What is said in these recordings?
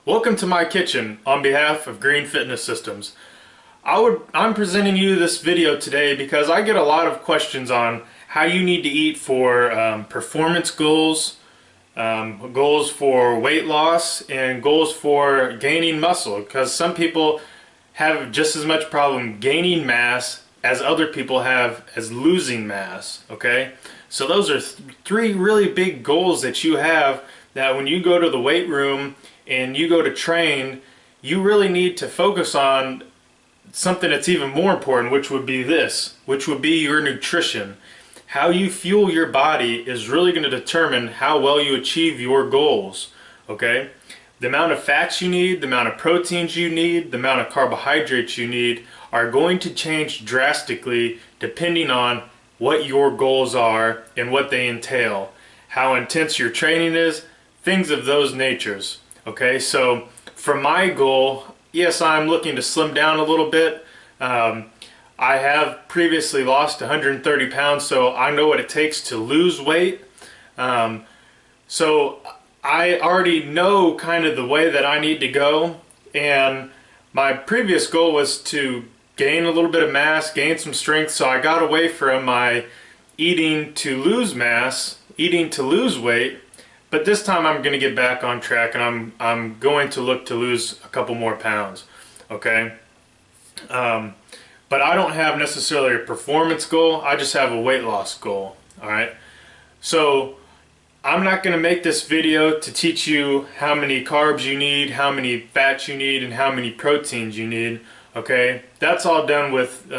Welcome to my kitchen on behalf of Green Fitness Systems. I'm presenting you this video today because I get a lot of questions on how you need to eat for performance goals, goals for weight loss, and goals for gaining muscle, because some people have just as much problem gaining mass as other people have as losing mass. Okay, so those are three really big goals that you have, that when you go to the weight room and you go to train, you really need to focus on something that's even more important, which would be your nutrition. How you fuel your body is really going to determine how well you achieve your goals. Okay, the amount of fats you need, the amount of proteins you need, the amount of carbohydrates you need are going to change drastically depending on what your goals are and what they entail, how intense your training is, things of those natures. Okay, so for my goal, yes, I'm looking to slim down a little bit. I have previously lost 130 pounds, so I know what it takes to lose weight. So I already know kind of the way that I need to go, and my previous goal was to gain a little bit of mass, gain some strength, so I got away from my eating to lose mass, eating to lose weight. But this time I'm going to get back on track, and I'm going to look to lose a couple more pounds. Okay, but I don't have necessarily a performance goal. I just have a weight loss goal. All right, so I'm not going to make this video to teach you how many carbs you need, how many fats you need, and how many proteins you need. Okay, that's all done with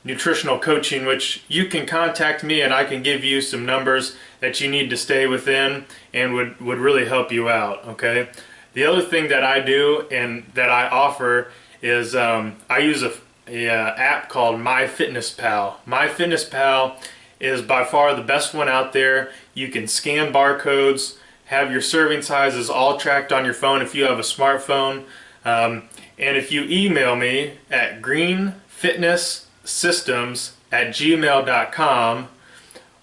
nutritional coaching, which you can contact me and I can give you some numbers that you need to stay within and would really help you out. Okay, the other thing that I do and that I offer is I use a app called MyFitnessPal. MyFitnessPal is by far the best one out there. You can scan barcodes, have your serving sizes all tracked on your phone if you have a smartphone. And if you email me at greenfitnesssystems@gmail.com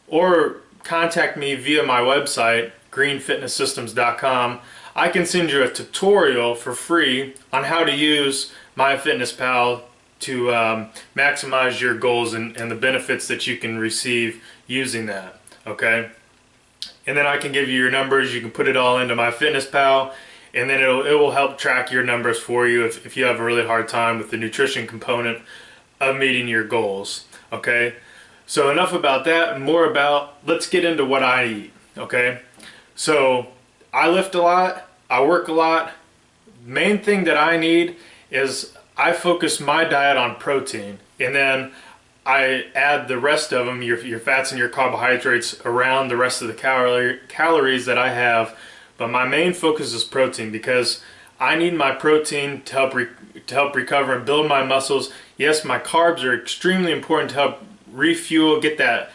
or contact me via my website, greenfitnesssystems.com, I can send you a tutorial for free on how to use MyFitnessPal to maximize your goals and the benefits that you can receive using that. Okay, and then I can give you your numbers. You can put it all into MyFitnessPal, and then it will help track your numbers for you if you have a really hard time with the nutrition component of meeting your goals. Okay, so enough about that, more about, let's get into what I eat. Okay, so I lift a lot, I work a lot. Main thing that I need is I focus my diet on protein, and then I add the rest of them, your fats and your carbohydrates, around the rest of the calories that I have. But my main focus is protein, because I need my protein to help recover and build my muscles. Yes, my carbs are extremely important to help refuel, get that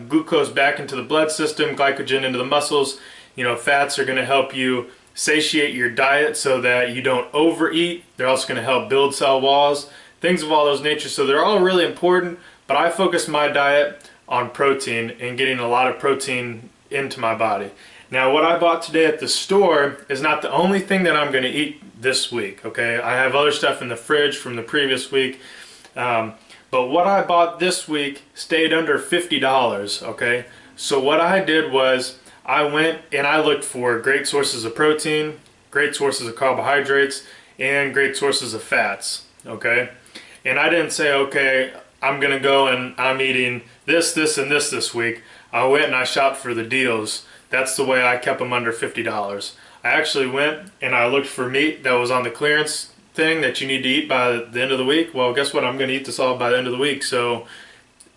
glucose back into the blood system, glycogen into the muscles. You know, fats are going to help you satiate your diet so that you don't overeat. They're also going to help build cell walls, things of all those natures. So they're all really important, but I focus my diet on protein and getting a lot of protein into my body. Now, what I bought today at the store is not the only thing that I'm going to eat this week. Okay, I have other stuff in the fridge from the previous week, but what I bought this week stayed under $50. Okay, so what I did was I went and I looked for great sources of protein, great sources of carbohydrates, and great sources of fats. Okay, and I didn't say, okay, I'm going to go and I'm eating this, and this week. I went and I shopped for the deals. That's the way I kept them under $50. I actually went and I looked for meat that was on the clearance thing that you need to eat by the end of the week. Well, guess what? I'm going to eat this all by the end of the week, so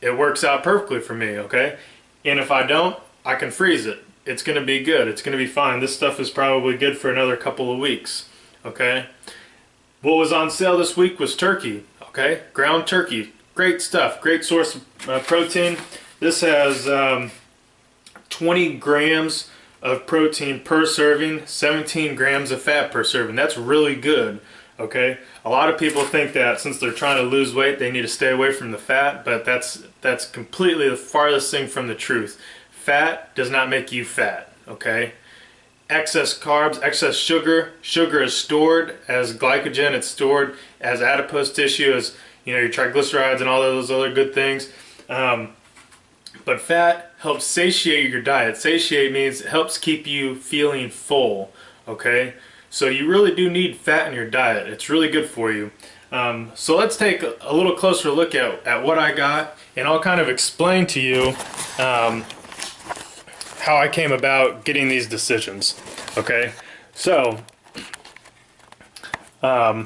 it works out perfectly for me. Okay, and if I don't, I can freeze it. It's going to be good. It's going to be fine. This stuff is probably good for another couple of weeks. Okay, what was on sale this week was turkey. Okay, ground turkey, great stuff, great source of protein. This has 20 grams of protein per serving, 17 grams of fat per serving. That's really good. Okay, a lot of people think that since they're trying to lose weight, they need to stay away from the fat, but that's completely the farthest thing from the truth. Fat does not make you fat. Okay, excess carbs, excess sugar. Sugar is stored as glycogen. It's stored as adipose tissue, as your triglycerides and all those other good things. But fat helps satiate your diet. Satiate means it helps keep you feeling full. Okay, so you really do need fat in your diet. It's really good for you. So let's take a little closer look at what I got, and I'll kind of explain to you how I came about getting these decisions. Okay, so I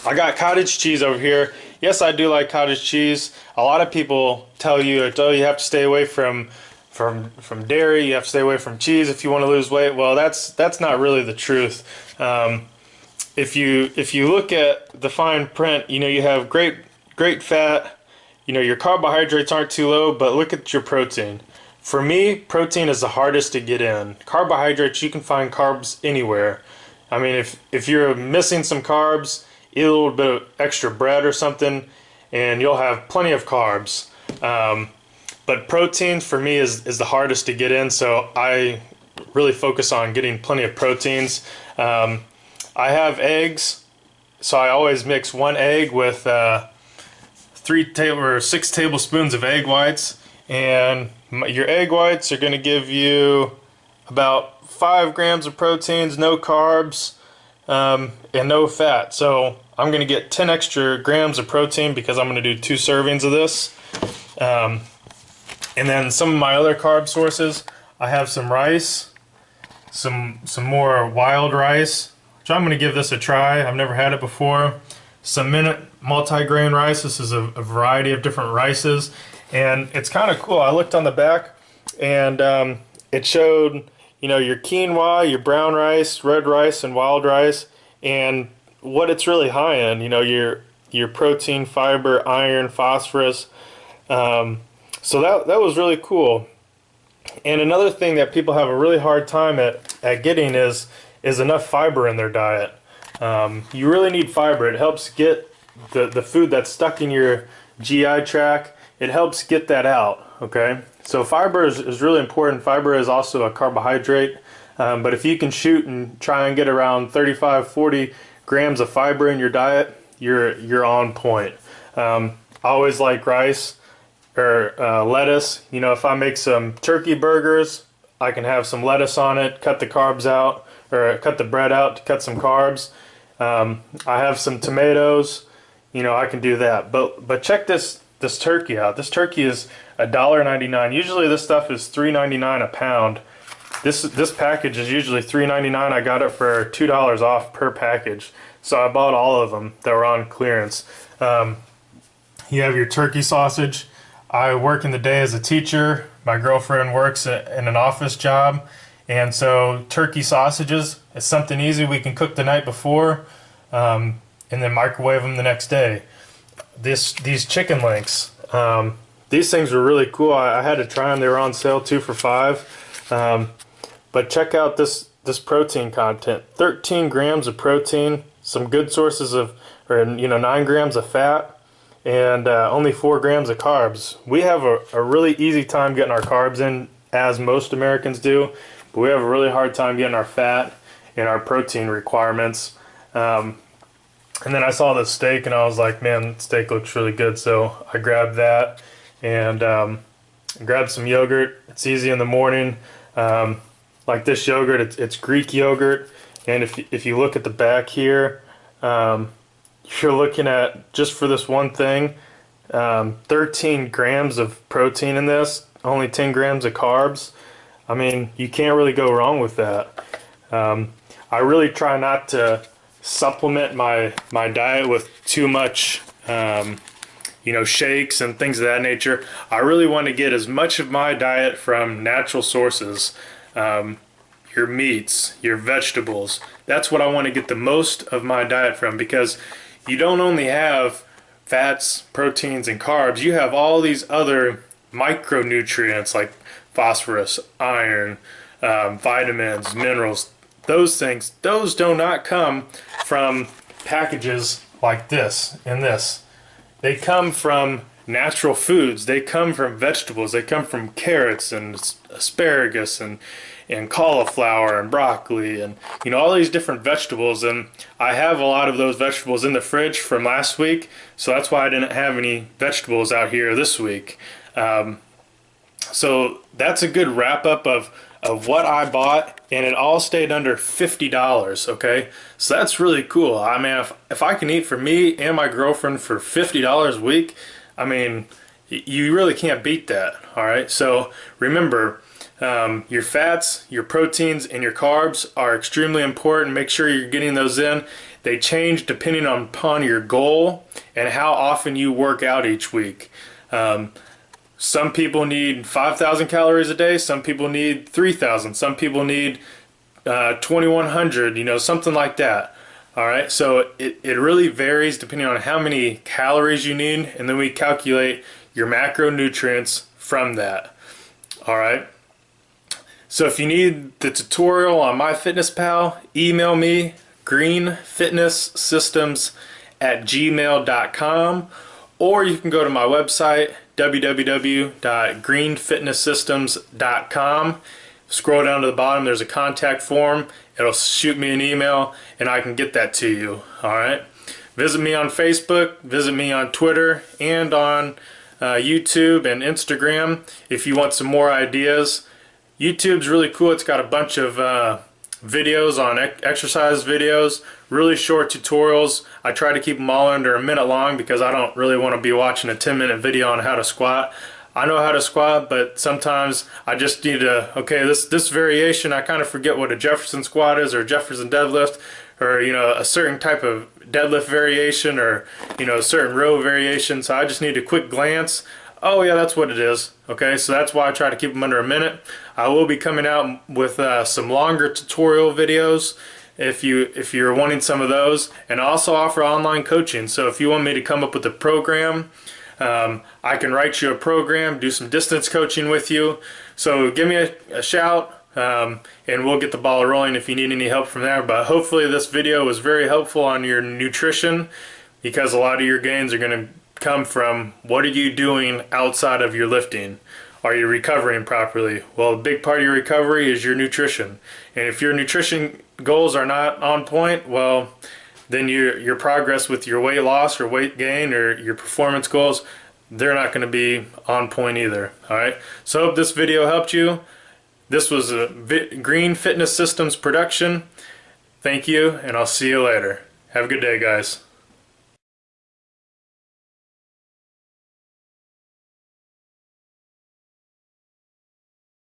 got cottage cheese over here. Yes, I do like cottage cheese. A lot of people tell you, oh, you have to stay away from dairy, you have to stay away from cheese if you want to lose weight. Well, that's not really the truth. If you look at the fine print, you have great fat. Your carbohydrates aren't too low, but look at your protein. For me, protein is the hardest to get in. Carbohydrates, you can find carbs anywhere. I mean, if you're missing some carbs, eat a little bit of extra bread or something, and you'll have plenty of carbs. But protein for me is the hardest to get in, so I really focus on getting plenty of proteins. I have eggs, so I always mix 1 egg with 6 tablespoons of egg whites, and your egg whites are going to give you about 5 grams of proteins, no carbs, and no fat. So I'm going to get 10 extra grams of protein because I'm going to do 2 servings of this. And then some of my other carb sources, I have some rice, some more wild rice, which I'm going to give this a try. I've never had it before. Some Minute multigrain rice. This is a variety of different rices, and it's kind of cool. I looked on the back, and it showed your quinoa, your brown rice, red rice, and wild rice, and what it's really high in. Your protein, fiber, iron, phosphorus. So that was really cool. And another thing that people have a really hard time at getting is enough fiber in their diet. You really need fiber. It helps get the food that's stuck in your GI tract, it helps get that out, okay? So fiber is really important. Fiber is also a carbohydrate, but if you can shoot and try and get around 35-40 grams of fiber in your diet, you're on point. I always like rice or lettuce. If I make some turkey burgers, I can have some lettuce on it, cut the carbs out, or cut the bread out to cut some carbs. I have some tomatoes, I can do that. But check this turkey out. This turkey is $1.99. Usually this stuff is $3.99 a pound. This package is usually $3.99. I got it for $2 off per package. So I bought all of them that were on clearance. You have your turkey sausage. I work in the day as a teacher. My girlfriend works in an office job. And so turkey sausages is something easy we can cook the night before and then microwave them the next day. These chicken links, these things were really cool. I had to try them. They were on sale 2 for $5. But check out this protein content. 13 grams of protein, some good sources of, 9 grams of fat, and only 4 grams of carbs. We have a really easy time getting our carbs in, as most Americans do, but we have a really hard time getting our fat and our protein requirements. And then I saw the steak and I was like, man, steak looks really good. So I grabbed that and grabbed some yogurt. It's easy in the morning. Like this yogurt, it's Greek yogurt. And if you look at the back here, you're looking at, just for this one thing, 13 grams of protein in this, only 10 grams of carbs. I mean, you can't really go wrong with that. I really try not to supplement my diet with too much shakes and things of that nature. I really want to get as much of my diet from natural sources, your meats, your vegetables. That's what I want to get the most of my diet from, because you don't only have fats, proteins, and carbs, you have all these other micronutrients like phosphorus, iron, vitamins, minerals. Those things, those do not come from packages like this and this. They come from natural foods. They come from vegetables. They come from carrots and asparagus and cauliflower and broccoli and all these different vegetables. And I have a lot of those vegetables in the fridge from last week, so that's why I didn't have any vegetables out here this week. So that's a good wrap up of what I bought, and it all stayed under $50, okay? So that's really cool. I mean, if I can eat for me and my girlfriend for $50 a week, I mean, you really can't beat that, all right? So remember, your fats, your proteins, and your carbs are extremely important. Make sure you're getting those in. They change depending upon your goal and how often you work out each week. Some people need 5,000 calories a day. Some people need 3,000. Some people need 2,100, something like that. All right, so it really varies depending on how many calories you need, and then we calculate your macronutrients from that. All right, so if you need the tutorial on MyFitnessPal, email me, greenfitnesssystems@gmail.com, or you can go to my website, www.greenfitnesssystems.com. Scroll down to the bottom, there's a contact form. It'll shoot me an email and I can get that to you. All right. Visit me on Facebook, visit me on Twitter, and on YouTube and Instagram if you want some more ideas. YouTube's really cool. It's got a bunch of videos on exercise videos, really short tutorials. I try to keep them all under a minute long because I don't really want to be watching a 10-minute video on how to squat. I know how to squat, but sometimes I just need to, okay, this variation, I kind of forget what a Jefferson squat is or a Jefferson deadlift, or a certain type of deadlift variation, or a certain row variation. So I just need a quick glance. Oh yeah, that's what it is. Okay, so that's why I try to keep them under a minute. I will be coming out with some longer tutorial videos if you're wanting some of those, and I also offer online coaching. So if you want me to come up with a program, I can write you a program, do some distance coaching with you. So give me a shout, and we'll get the ball rolling if you need any help from there. But hopefully this video was very helpful on your nutrition, because a lot of your gains are going to come from what are you doing outside of your lifting. Are you recovering properly? Well, a big part of your recovery is your nutrition. And if your nutrition goals are not on point, well, then your progress with your weight loss or weight gain or your performance goals, they're not going to be on point either. All right. So I hope this video helped you. This was a Green Fitness Systems production. Thank you, and I'll see you later. Have a good day, guys.